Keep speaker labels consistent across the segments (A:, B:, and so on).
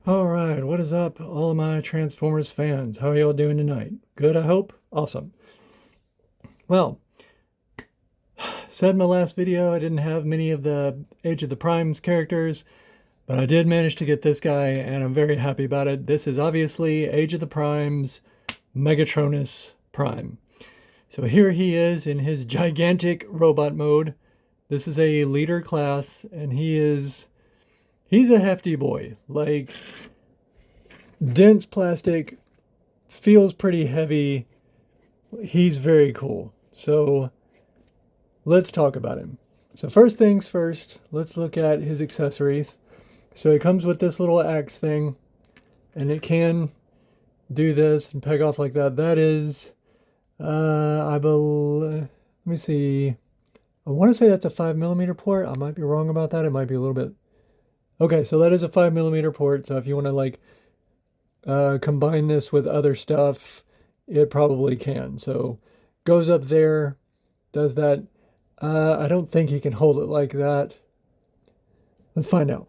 A: All right, what is up, all of my Transformers fans? How are y'all doing tonight? Good, I hope? Awesome. Well, said in my last video, I didn't have many of the Age of the Primes characters, but I did manage to get this guy, and I'm very happy about it. This is obviously Age of the Primes Megatronus Prime. So here he is in his gigantic robot mode. This is a leader class, and he's a hefty boy. Like, dense plastic, feels pretty heavy. He's very cool. So let's talk about him. So first things first, let's look at his accessories. So he comes with this little axe thing, and it can do this and peg off like that. That is, let me see. I want to say that's a 5mm port. I might be wrong about that. It might be a little bit. Okay, so that is a 5mm port. So if you want to like combine this with other stuff, it probably can. So goes up there, does that. I don't think he can hold it like that. Let's find out.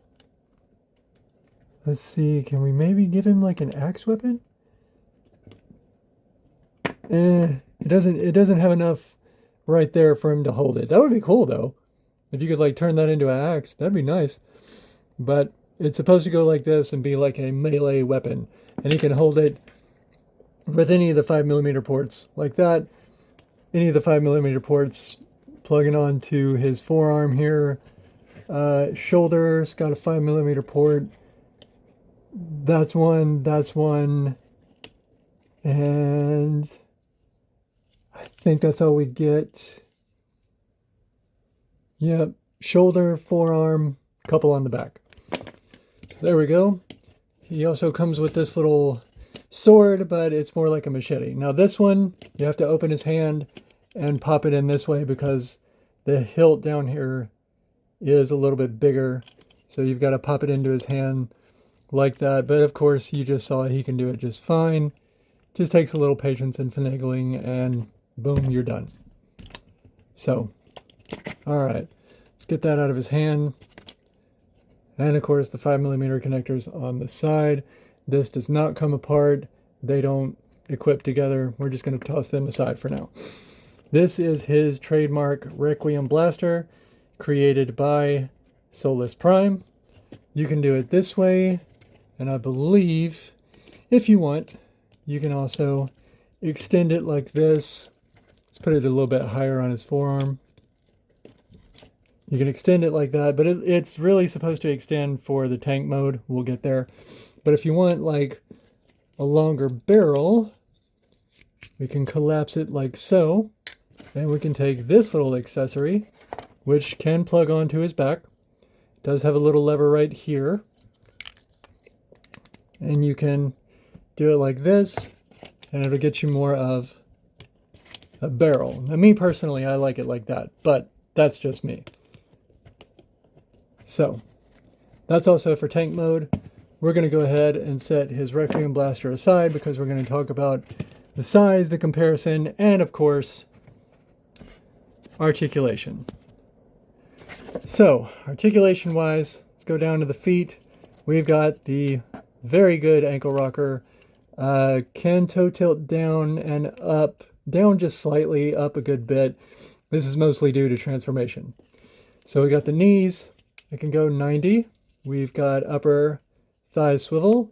A: Let's see, can we maybe give him like an axe weapon? It doesn't have enough right there for him to hold it. That would be cool though. If you could like turn that into an axe, that'd be nice. But it's supposed to go like this and be like a melee weapon. And he can hold it with any of the 5mm ports like that. Any of the 5mm ports plugging onto his forearm here. Shoulder's got a 5mm port. That's one. And I think that's all we get. Yep, shoulder, forearm, couple on the back. There we go. He also comes with this little sword, but it's more like a machete. Now this one, you have to open his hand and pop it in this way because the hilt down here is a little bit bigger. So you've got to pop it into his hand like that. But of course, you just saw he can do it just fine. Just takes a little patience and finagling, and boom, you're done. So, all right, let's get that out of his hand. And of course, the 5mm connectors on the side. This does not come apart. They don't equip together. We're just going to toss them aside for now. This is his trademark Requiem Blaster, created by Solus Prime. You can do it this way, and I believe, if you want, you can also extend it like this. Let's put it a little bit higher on his forearm. You can extend it like that, but it's really supposed to extend for the tank mode. We'll get there. But if you want like a longer barrel, we can collapse it like so. And we can take this little accessory, which can plug onto his back. It does have a little lever right here. And you can do it like this, and it'll get you more of a barrel. Now, me personally, I like it like that, but that's just me. So, that's also for tank mode. We're going to go ahead and set his Requiem Blaster aside because we're going to talk about the size, the comparison, and of course, articulation. So, articulation-wise, let's go down to the feet. We've got the very good ankle rocker. Can toe tilt down and up, down just slightly, up a good bit. This is mostly due to transformation. So we got the knees. It can go 90. We've got upper thigh swivel.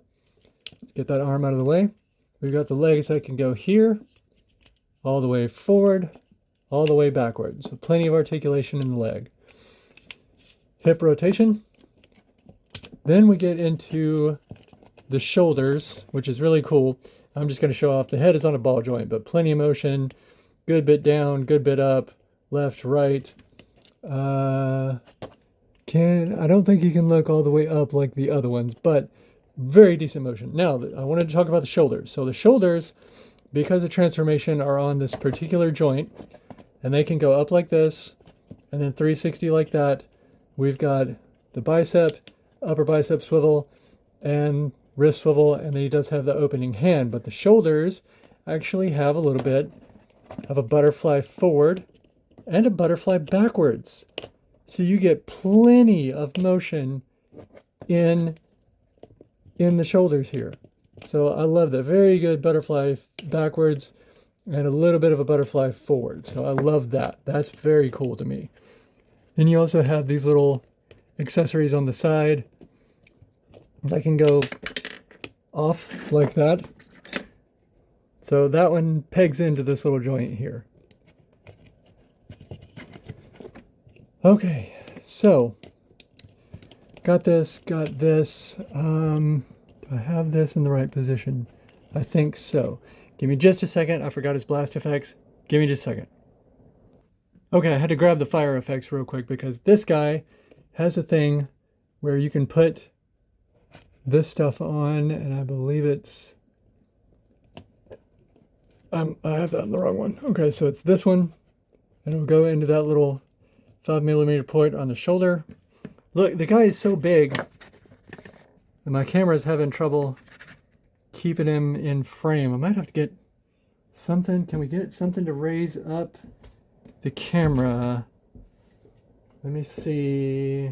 A: Let's get that arm out of the way. We've got the legs that can go here, all the way forward, all the way backwards. So plenty of articulation in the leg. Hip rotation. Then we get into the shoulders, which is really cool. I'm just going to show off. The head is on a ball joint, but plenty of motion. Good bit down, good bit up, left, right. I don't think you can look all the way up like the other ones, but very decent motion. Now, I wanted to talk about the shoulders. So the shoulders, because of transformation, are on this particular joint, and they can go up like this, and then 360 like that. We've got the bicep, upper bicep swivel, and wrist swivel, and then he does have the opening hand, but the shoulders actually have a little bit of a butterfly forward and a butterfly backwards. So you get plenty of motion in in the shoulders here. So I love that. Very good butterfly backwards and a little bit of a butterfly forward. So I love that. That's very cool to me. Then you also have these little accessories on the side that can go off like that. So that one pegs into this little joint here. Okay, so got this. Do I have this in the right position? I think so. Give me just a second. I forgot his blast effects. Give me just a second. Okay, I had to grab the fire effects real quick because this guy has a thing where you can put this stuff on, and I believe it's... I have that in the wrong one. Okay, so it's this one, and it'll go into that little 5mm port on the shoulder. Look, the guy is so big that my camera's having trouble keeping him in frame. I might have to get something. Can we get something to raise up the camera? Let me see.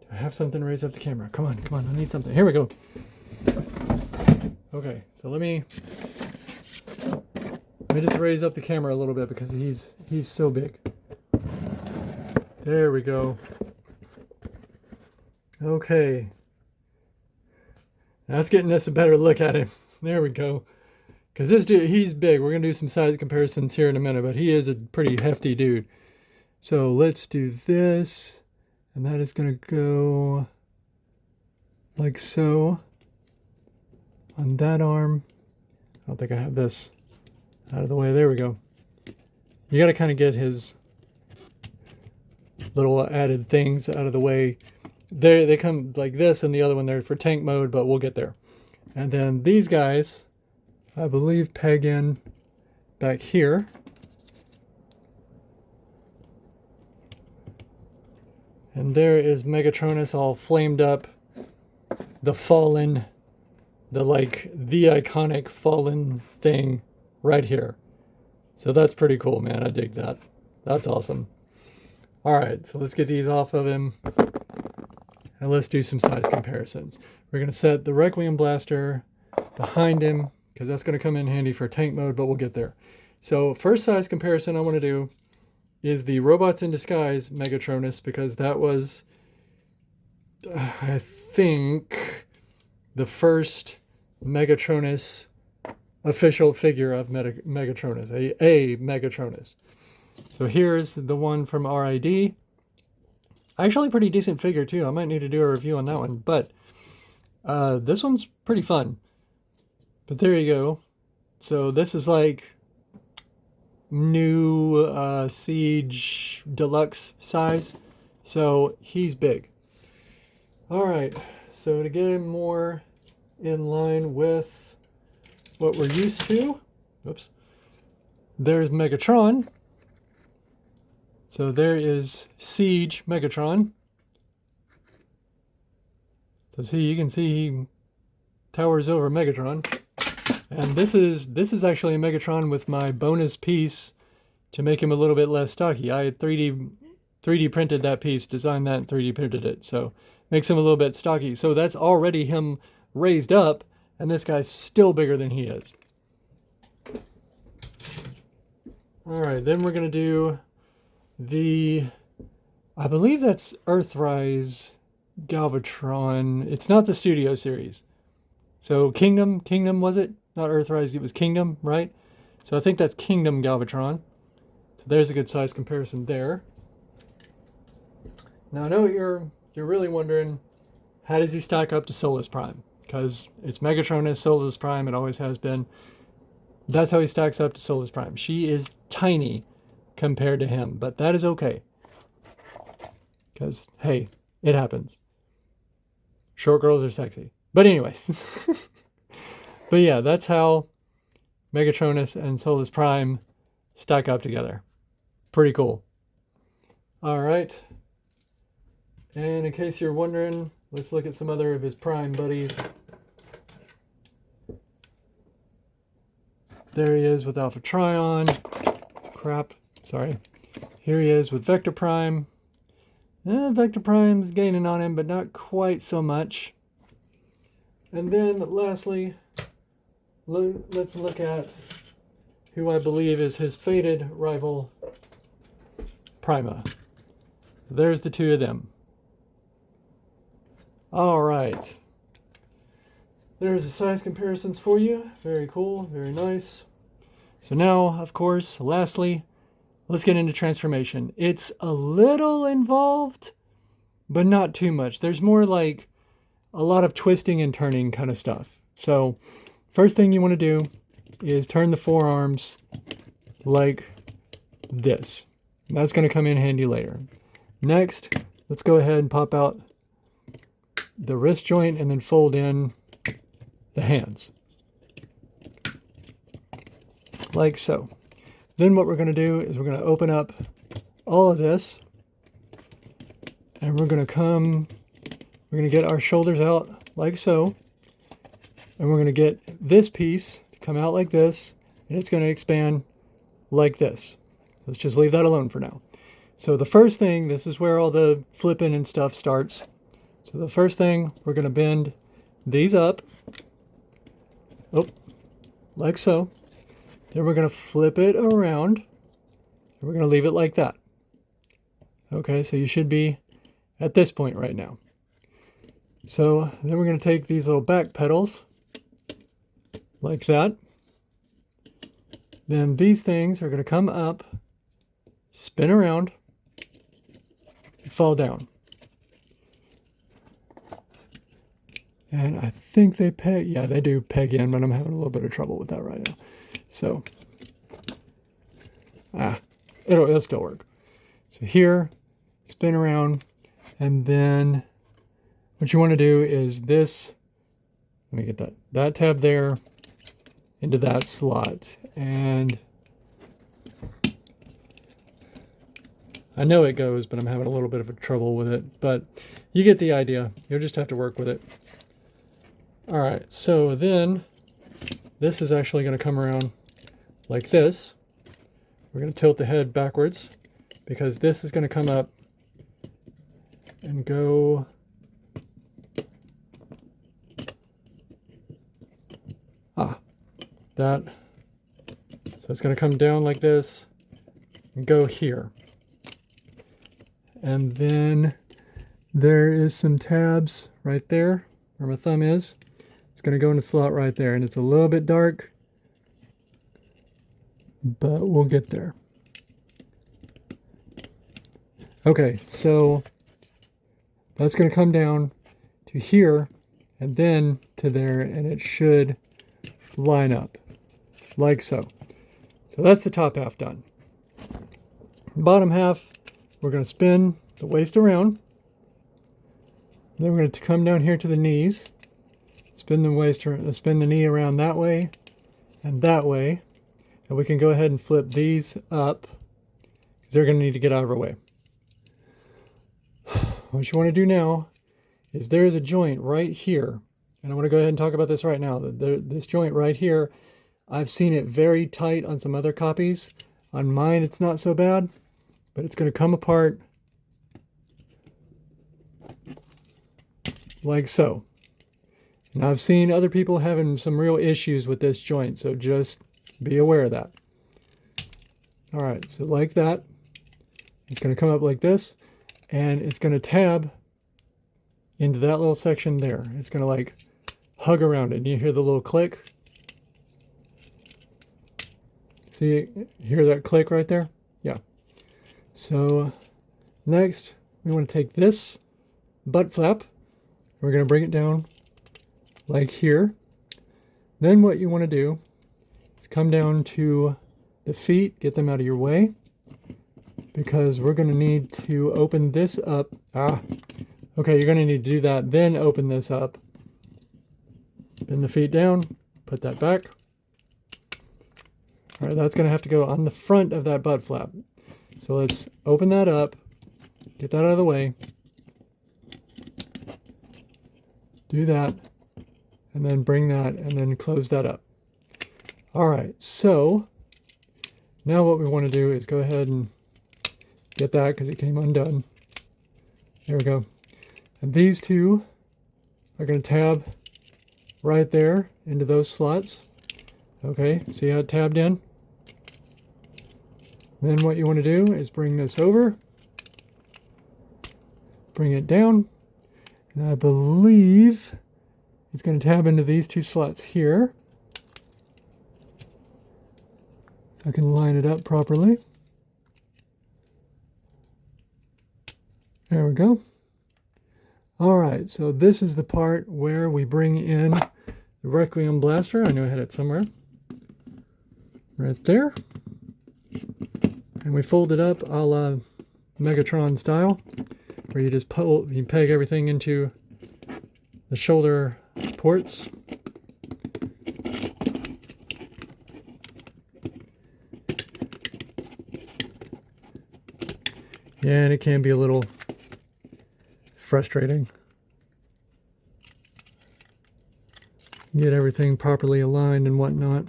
A: Do I have something to raise up the camera? Come on, come on. I need something. Here we go. Okay, so let me just raise up the camera a little bit because he's so big. There we go. Okay. That's getting us a better look at him. There we go. Because this dude, he's big. We're going to do some size comparisons here in a minute, but he is a pretty hefty dude. So let's do this. And that is going to go like so on that arm. I don't think I have this out of the way. There we go. You got to kind of get his little added things out of the way. They come like this, and the other one there for tank mode, but we'll get there. And then these guys, I believe, peg in back here. And there is Megtronus all flamed up. The fallen, the iconic fallen thing right here. So that's pretty cool, man. I dig that. That's awesome. All right, so let's get these off of him. And let's do some size comparisons. We're going to set the Requiem Blaster behind him because that's going to come in handy for tank mode, but we'll get there. So first size comparison I want to do is the Robots in Disguise Megatronus, because that was, I think, the first Megatronus official figure of Megatronus, a Megatronus. So here's the one from RID. Actually, pretty decent figure too. I might need to do a review on that one, but this one's pretty fun. But there you go. So this is like new Siege Deluxe size. So he's big. All right. So to get him more in line with what we're used to, oops, there's Megatron. So there is Siege Megatron. So see, you can see he towers over Megatron. And this is actually a Megatron with my bonus piece to make him a little bit less stocky. I had 3D printed that piece, designed that and 3D printed it. So makes him a little bit stocky. So that's already him raised up, and this guy's still bigger than he is. All right, then we're going to do I believe that's Earthrise Galvatron. It's not the Studio series. So Kingdom was it? Not Earthrise, it was Kingdom, right? So I think that's Kingdom Galvatron. So there's a good size comparison there. Now I know you're really wondering, how does he stack up to Solus Prime? Because it's Megatronus, Solus Prime, it always has been. That's how he stacks up to Solus Prime. She is tiny compared to him, but that is okay. Because, hey, it happens. Short girls are sexy. But anyways. But yeah, that's how Megatronus and Solus Prime stack up together. Pretty cool. All right. And in case you're wondering, let's look at some other of his Prime buddies. There he is with Alpha Trion. Crap. Sorry. Here he is with Vector Prime. Vector Prime's gaining on him, but not quite so much. And then lastly, let's look at who I believe is his fated rival, Prima. There's the two of them. All right. There's the size comparisons for you. Very cool, very nice. So now, of course, lastly, let's get into transformation. It's a little involved, but not too much. There's more like a lot of twisting and turning kind of stuff. So first thing you want to do is turn the forearms like this. And that's going to come in handy later. Next, let's go ahead and pop out the wrist joint and then fold in the hands. Like so. Then what we're going to do is we're going to open up all of this and we're going to get our shoulders out like so. And we're going to get this piece to come out like this and it's going to expand like this. Let's just leave that alone for now. So the first thing, this is where all the flipping and stuff starts. So the first thing, we're going to bend these up. Oh, like so. Then we're going to flip it around. We're going to leave it like that. Okay, so you should be at this point right now. So then we're going to take these little back pedals like that. Then these things are going to come up, spin around, and fall down. And I think they peg, yeah, they do peg in, but I'm having a little bit of trouble with that right now. So, it'll still work. So here, spin around, and then what you want to do is this, let me get that tab there into that slot. And I know it goes, but I'm having a little bit of a trouble with it. But you get the idea. You'll just have to work with it. All right, so then this is actually going to come around like this. We're going to tilt the head backwards because this is going to come up and go that. So it's going to come down like this and go here. And then there is some tabs right there where my thumb is. It's going to go in a slot right there, and it's a little bit dark, but we'll get there. Okay, so that's going to come down to here and then to there, and it should line up like so. So that's the top half done. Bottom half, we're going to spin the waist around. Then we're going to come down here to the knees. Spin the knee around that way and that way. And we can go ahead and flip these up because they're going to need to get out of our way. What you want to do now is there is a joint right here. And I want to go ahead and talk about this right now. This joint right here, I've seen it very tight on some other copies. On mine, it's not so bad, but it's going to come apart like so. Now I've seen other people having some real issues with this joint, so just be aware of that. All right, so like that, it's going to come up like this, and it's going to tab into that little section there. It's going to like hug around it. And you hear the little click? See, hear that click right there? Yeah. So next, we want to take this butt flap. We're going to bring it down like here. Then what you want to do is come down to the feet, get them out of your way, because we're going to need to open this up. Okay, you're going to need to do that, then open this up. Bend the feet down, put that back. All right, that's going to have to go on the front of that butt flap. So let's open that up, get that out of the way. Do that. And then bring that and then close that up. All right, so now what we want to do is go ahead and get that because it came undone. There we go. And these two are going to tab right there into those slots. Okay, see how it tabbed in? Then what you want to do is bring this over, bring it down, and I believe it's going to tab into these two slots here. If I can line it up properly. There we go. All right, so this is the part where we bring in the Requiem Blaster. I knew I had it somewhere. Right there. And we fold it up a la Megatron style, where you just you peg everything into the shoulder ports. Yeah, and it can be a little frustrating. Get everything properly aligned and whatnot.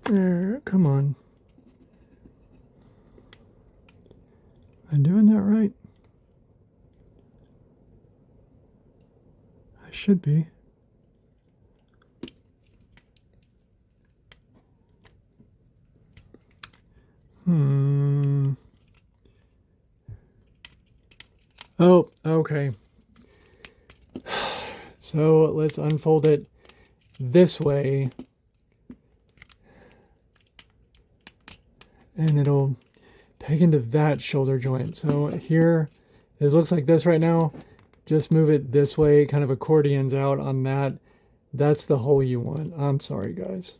A: There, come on. Am I doing that right? I should be. Oh, okay. So let's unfold it this way. And it'll peg into that shoulder joint. So here, it looks like this right now. Just move it this way, kind of accordions out on that. That's the hole you want. I'm sorry, guys.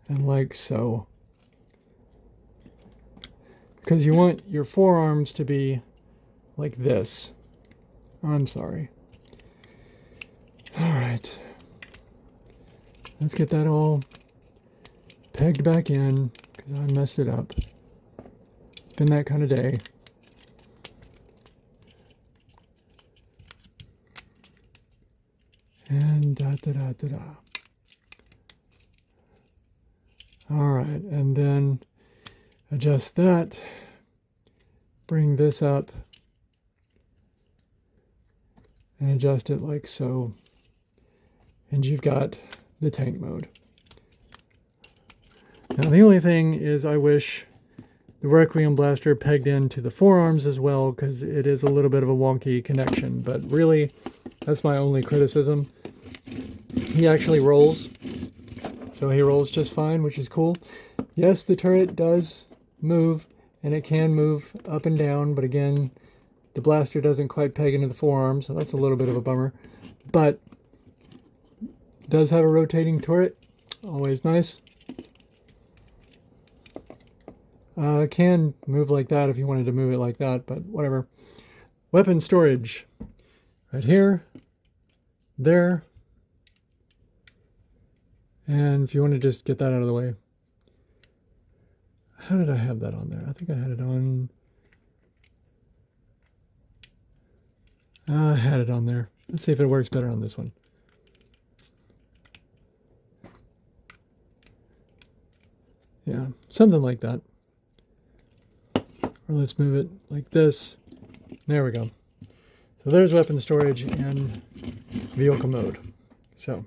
A: And like so. Because you want your forearms to be like this. I'm sorry. All right. Let's get that all pegged back in, because I messed it up. It's been that kind of day. And da-da-da-da-da. All right, and then adjust that. Bring this up. And adjust it like so. And you've got the tank mode. Now the only thing is I wish the Requiem Blaster pegged into the forearms as well, because it is a little bit of a wonky connection, but really that's my only criticism. He actually rolls, so he rolls just fine, which is cool. Yes, the turret does move, and it can move up and down, but again, the blaster doesn't quite peg into the forearm, so that's a little bit of a bummer. But does have a rotating turret, always nice. Can move like that if you wanted to move it like that, but whatever. Weapon storage, right here, there, and if you want to just get that out of the way. How did I have that on there? I think I had it on... I had it on there. Let's see if it works better on this one. Yeah, something like that. Or let's move it like this. There we go. So there's weapon storage and vehicle mode. So,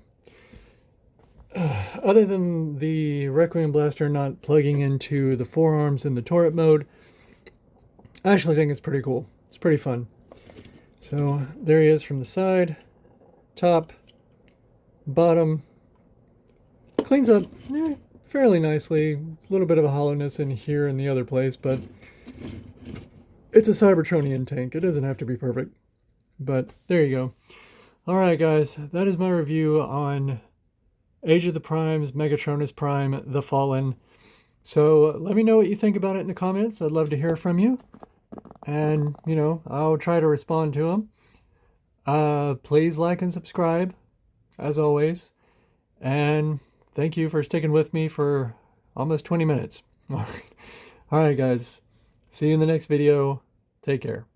A: other than the Requiem Blaster not plugging into the forearms in the turret mode, I actually think it's pretty cool. It's pretty fun. So there he is from the side, top, bottom. Cleans up fairly nicely. A little bit of a hollowness in here and the other place, but it's a Cybertronian tank. It doesn't have to be perfect, but there you go. All right, guys, that is my review on Age of the Primes, Megtronus Prime, The Fallen. So let me know what you think about it in the comments. I'd love to hear from you. And, you know, I'll try to respond to them. Please like and subscribe, as always. And thank you for sticking with me for almost 20 minutes. All right, guys. See you in the next video. Take care.